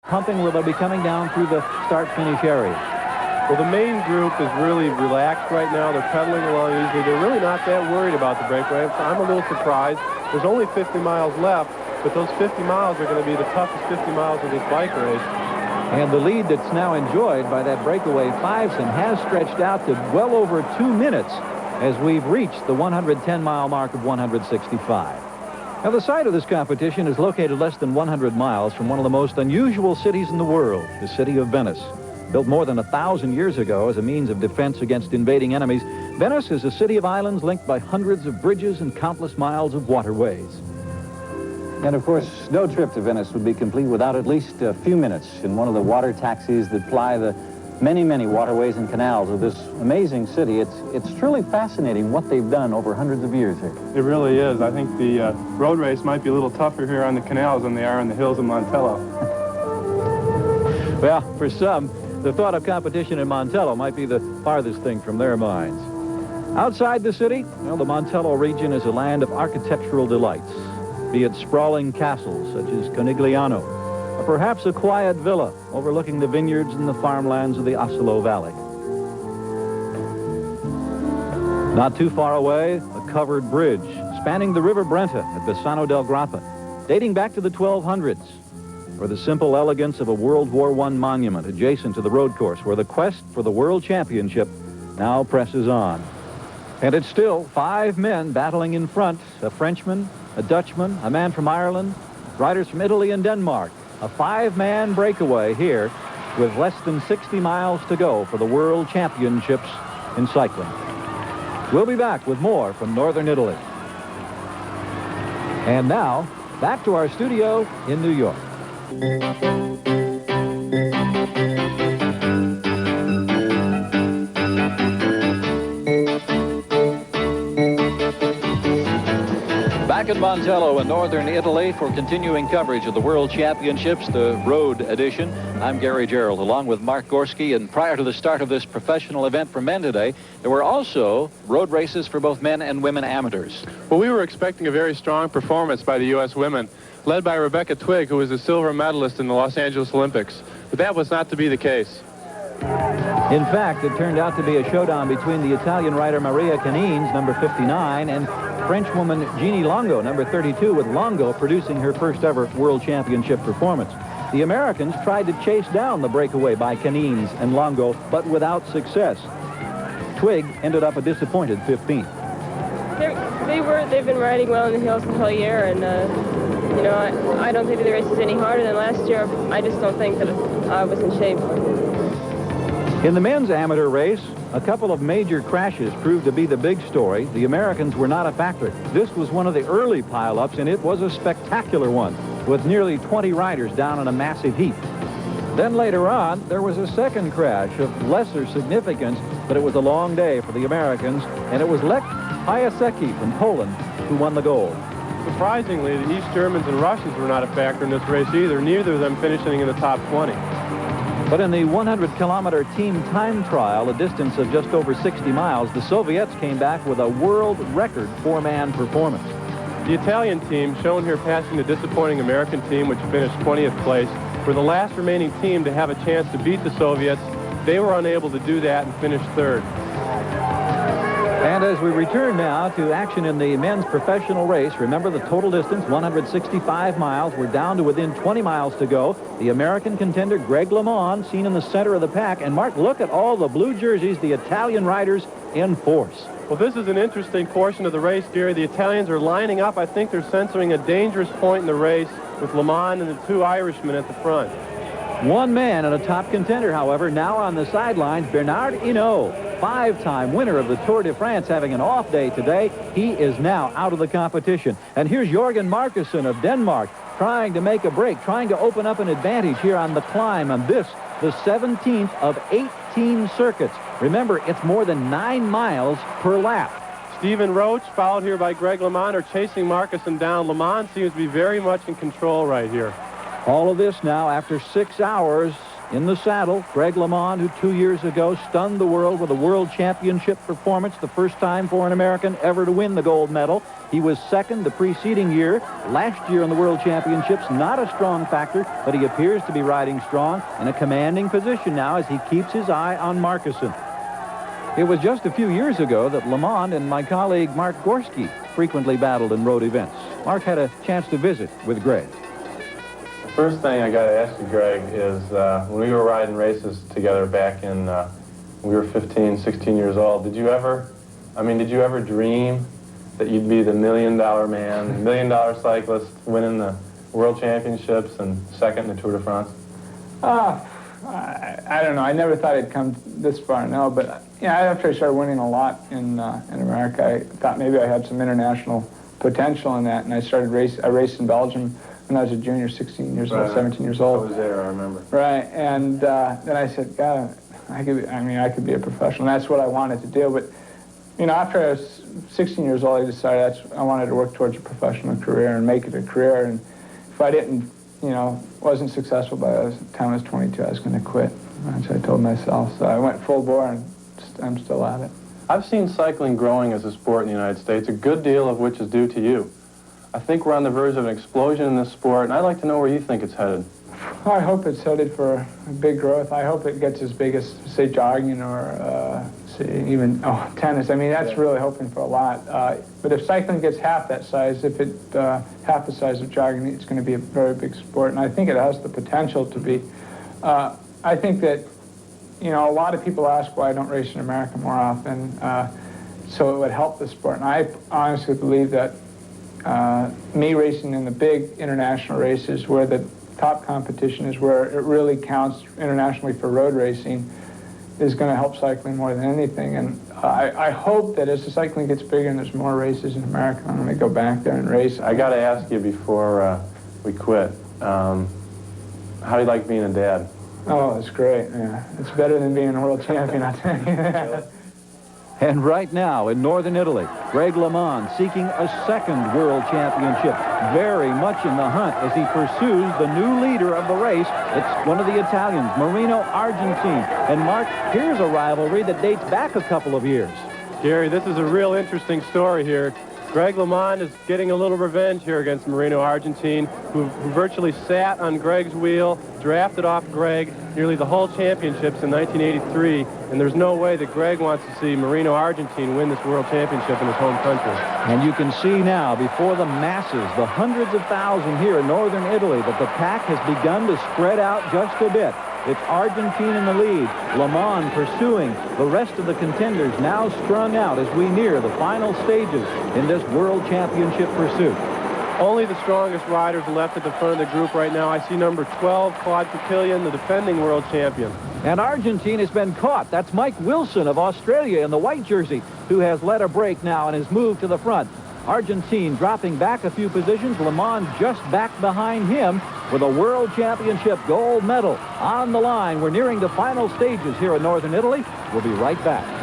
pumping where they'll be coming down through the start-finish area? Well, the main group is really relaxed right now. They're pedaling along easily. They're really not that worried about the breakaway. I'm a little surprised. There's only 50 miles left, but those 50 miles are going to be the toughest 50 miles of this bike race. And the lead that's now enjoyed by that breakaway Fiveson has stretched out to well over 2 minutes as we've reached the 110-mile mark of 165. Now, the site of this competition is located less than 100 miles from one of the most unusual cities in the world, the city of Venice. Built more than 1,000 years ago as a means of defense against invading enemies, Venice is a city of islands linked by hundreds of bridges and countless miles of waterways. And, of course, no trip to Venice would be complete without at least a few minutes in one of the water taxis that ply the many, many waterways and canals of this amazing city. It's truly fascinating what they've done over hundreds of years here. It really is. I think the road race might be a little tougher here on the canals than they are on the hills of Montello. Well, for some, the thought of competition in Montello might be the farthest thing from their minds. Outside the city, well, the Montello region is a land of architectural delights, be it sprawling castles such as Conigliano, or perhaps a quiet villa overlooking the vineyards and the farmlands of the Asolo Valley. Not too far away, a covered bridge spanning the River Brenta at Bassano del Grappa, dating back to the 1200s, or the simple elegance of a World War I monument adjacent to the road course where the quest for the World Championship now presses on. And it's still 5 men battling in front, a Frenchman, a Dutchman, a man from Ireland, riders from Italy and Denmark. A 5-man breakaway here with less than 60 miles to go for the World Championships in cycling. We'll be back with more from Northern Italy. And now, back to our studio in New York. Back in Montello in northern Italy for continuing coverage of the World Championships, the road edition. I'm Gary Gerald along with Mark Gorski, and prior to the start of this professional event for men today, there were also road races for both men and women amateurs. Well, we were expecting a very strong performance by the U.S. women, led by Rebecca Twigg, who was a silver medalist in the Los Angeles Olympics. But that was not to be the case. In fact, it turned out to be a showdown between the Italian rider Maria Canines, number 59, and Frenchwoman Jeannie Longo, number 32, with Longo producing her first ever World Championship performance. The Americans tried to chase down the breakaway by Canines and Longo, but without success. Twigg ended up a disappointed 15th. They've been riding well in the hills the whole year, and you know, I don't think the race is any harder than last year. I just don't think that I was in shape. In the men's amateur race, a couple of major crashes proved to be the big story. The Americans were not a factor. This was one of the early pileups, and it was a spectacular one, with nearly 20 riders down in a massive heap. Then later on, there was a second crash of lesser significance, but it was a long day for the Americans, and it was Lech Piasecki from Poland who won the gold. Surprisingly, the East Germans and Russians were not a factor in this race either, neither of them finishing in the top 20. But in the 100-kilometer team time trial, a distance of just over 60 miles, the Soviets came back with a world record 4-man performance. The Italian team, shown here passing the disappointing American team, which finished 20th place, were the last remaining team to have a chance to beat the Soviets. They were unable to do that and finished 3rd. And as we return now to action in the men's professional race, remember the total distance, 165 miles. We're down to within 20 miles to go. The American contender, Greg LeMond, seen in the center of the pack. And, Mark, look at all the blue jerseys, the Italian riders in force. Well, this is an interesting portion of the race, Gary. The Italians are lining up. I think they're censoring a dangerous point in the race with LeMond and the 2 Irishmen at the front. One man and a top contender, however, now on the sidelines, Bernard Hinault, 5-time winner of the Tour de France, having an off day today. He is now out of the competition. And here's Jorgen Markussen of Denmark trying to make a break, trying to open up an advantage here on the climb on this, the 17th of 18 circuits. Remember, it's more than 9 miles per lap. Stephen Roach, followed here by Greg LeMond, are chasing Markussen down. LeMond seems to be very much in control right here. All of this now after 6 hours in the saddle. Greg LeMond, who 2 years ago stunned the world with a world championship performance, the first time for an American ever to win the gold medal. He was second the preceding year. Last year in the World Championships, not a strong factor, but he appears to be riding strong in a commanding position now as he keeps his eye on Marcuson. It was just a few years ago that LeMond and my colleague Mark Gorski frequently battled in road events. Mark had a chance to visit with Greg. The first thing I got to ask you, Greg, is when we were riding races together back in, we were 15, 16 years old, did you ever dream that you'd be the $1 million man, $1 million cyclist, winning the World Championships and second in the Tour de France? I don't know. I never thought I'd come this far, no. But yeah, after I started winning a lot in America, I thought maybe I had some international potential in that, and I started I raced in Belgium when I was a junior, 16 years old, 17 years old. I was there, I remember. Right, and then I said, God, I could be a professional. And that's what I wanted to do. But you know, after I was 16 years old, I decided I wanted to work towards a professional career and make it a career. And if I didn't, wasn't successful by the time I was 22, I was going to quit. That's what I told myself. So I went full bore, and I'm still at it. I've seen cycling growing as a sport in the United States, a good deal of which is due to you. I think we're on the verge of an explosion in this sport, and I'd like to know where you think it's headed. I hope it's headed for a big growth. I hope it gets as big as, say, jogging or, even tennis. I mean, that's really hoping for a lot. But if cycling gets half that size, half the size of jogging, it's going to be a very big sport. And I think it has the potential to be. I think that, a lot of people ask why I don't race in America more often. So it would help the sport. And I honestly believe that me racing in the big international races where the top competition is, where it really counts internationally for road racing, is going to help cycling more than anything. And I hope that as the cycling gets bigger and there's more races in America, I'm going to go back there and race. I got to ask you before we quit, how do you like being a dad? Oh, it's great. Yeah, it's better than being a world champion, I'll tell you that. And right now in northern Italy, Greg LeMond seeking a second world championship, very much in the hunt as he pursues the new leader of the race. It's one of the Italians, Marino Argentine. And Mark, here's a rivalry that dates back a couple of years. Gary, this is a real interesting story here. Greg LeMond is getting a little revenge here against Marino Argentine, who virtually sat on Greg's wheel, drafted off Greg nearly the whole championships in 1983, and there's no way that Greg wants to see Marino Argentine win this world championship in his home country. And you can see now, before the masses, the hundreds of thousands here in northern Italy, that the pack has begun to spread out just a bit. It's Argentine in the lead. LeMond pursuing the rest of the contenders, now strung out as we near the final stages in this world championship pursuit. Only the strongest riders left at the front of the group right now. I see number 12, Claude Papillion, the defending world champion. And Argentine has been caught. That's Mike Wilson of Australia in the white jersey, who has led a break now and has moved to the front. Argentine dropping back a few positions. LeMond just back behind him with a world championship gold medal on the line. We're nearing the final stages here in northern Italy. We'll be right back.